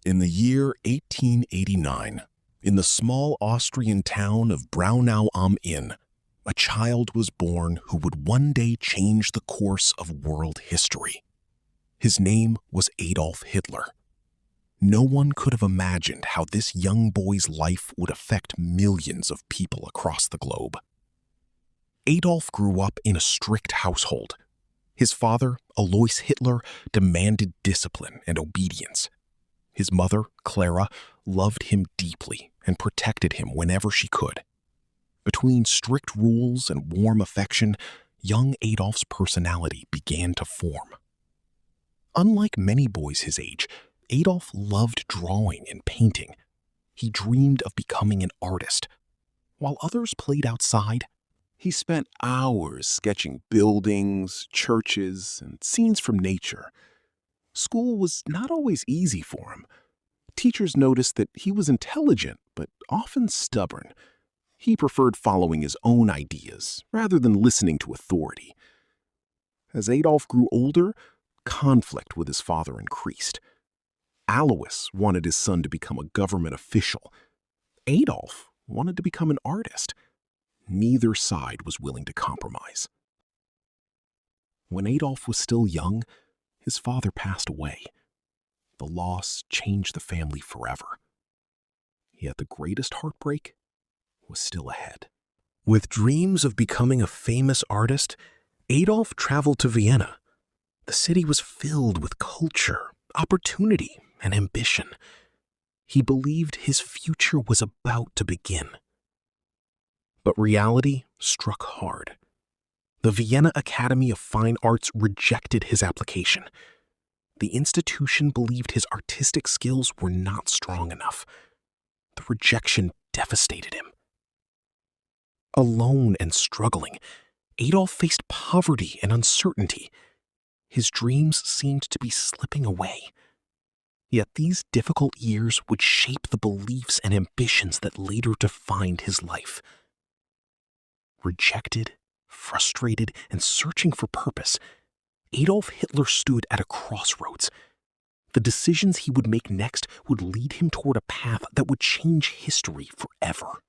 In the year 1889, in the small Austrian town of Braunau am Inn, a child was born who would one day change the course of world history. His name was Adolf Hitler. No one could have imagined how this young boy's life would affect millions of people across the globe. Adolf grew up in a strict household. His father, Alois Hitler, demanded discipline and obedience. His mother, Clara, loved him deeply and protected him whenever she could. Between strict rules and warm affection, young Adolf's personality began to form. Unlike many boys his age, Adolf loved drawing and painting. He dreamed of becoming an artist. While others played outside, he spent hours sketching buildings, churches, and scenes from nature. School was not always easy for him. Teachers noticed that he was intelligent, but often stubborn. He preferred following his own ideas rather than listening to authority. As Adolf grew older, conflict with his father increased. Alois wanted his son to become a government official. Adolf wanted to become an artist. Neither side was willing to compromise. When Adolf was still young, his father passed away. The loss changed the family forever. Yet the greatest heartbreak was still ahead. With dreams of becoming a famous artist, Adolf traveled to Vienna. The city was filled with culture, opportunity, and ambition. He believed his future was about to begin. But reality struck hard. The Vienna Academy of Fine Arts rejected his application. The institution believed his artistic skills were not strong enough. The rejection devastated him. Alone and struggling, Adolf faced poverty and uncertainty. His dreams seemed to be slipping away. Yet these difficult years would shape the beliefs and ambitions that later defined his life. Rejected, frustrated, and searching for purpose, Adolf Hitler stood at a crossroads. The decisions he would make next would lead him toward a path that would change history forever.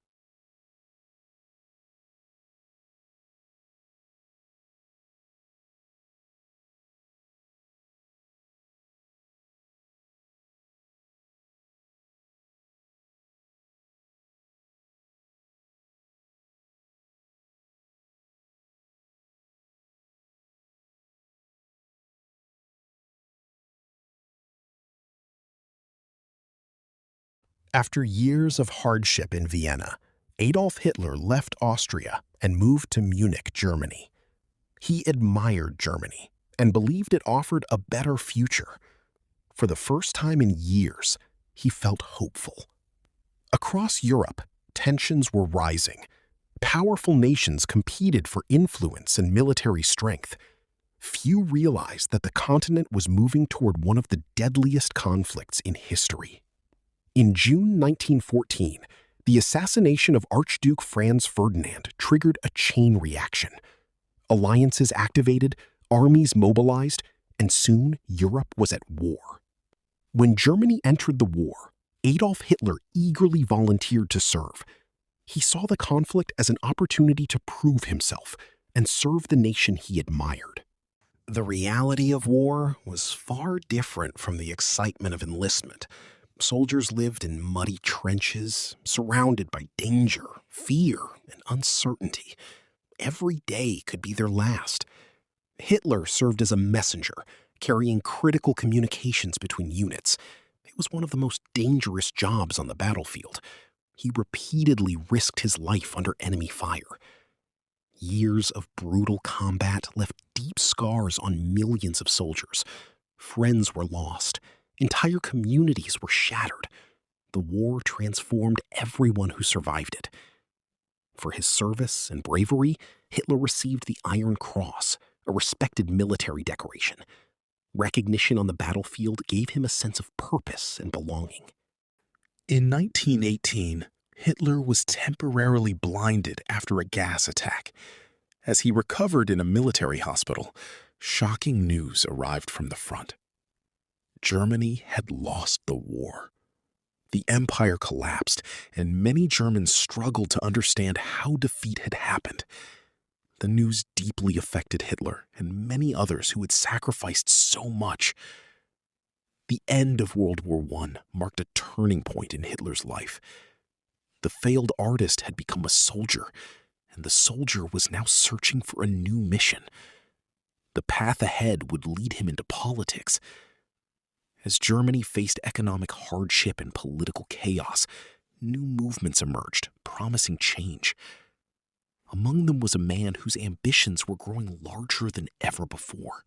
After years of hardship in Vienna, Adolf Hitler left Austria and moved to Munich, Germany. He admired Germany and believed it offered a better future. For the first time in years, he felt hopeful. Across Europe, tensions were rising. Powerful nations competed for influence and military strength. Few realized that the continent was moving toward one of the deadliest conflicts in history. In June 1914, the assassination of Archduke Franz Ferdinand triggered a chain reaction. Alliances activated, armies mobilized, and soon Europe was at war. When Germany entered the war, Adolf Hitler eagerly volunteered to serve. He saw the conflict as an opportunity to prove himself and serve the nation he admired. The reality of war was far different from the excitement of enlistment. Soldiers lived in muddy trenches, surrounded by danger, fear, and uncertainty. Every day could be their last. Hitler served as a messenger, carrying critical communications between units. It was one of the most dangerous jobs on the battlefield. He repeatedly risked his life under enemy fire. Years of brutal combat left deep scars on millions of soldiers. Friends were lost. Entire communities were shattered. The war transformed everyone who survived it. For his service and bravery, Hitler received the Iron Cross, a respected military decoration. Recognition on the battlefield gave him a sense of purpose and belonging. In 1918, Hitler was temporarily blinded after a gas attack. As he recovered in a military hospital, shocking news arrived from the front. Germany had lost the war. The empire collapsed, and many Germans struggled to understand how defeat had happened. The news deeply affected Hitler and many others who had sacrificed so much. The end of World War I marked a turning point in Hitler's life. The failed artist had become a soldier, and the soldier was now searching for a new mission. The path ahead would lead him into politics. As Germany faced economic hardship and political chaos, new movements emerged, promising change. Among them was a man whose ambitions were growing larger than ever before.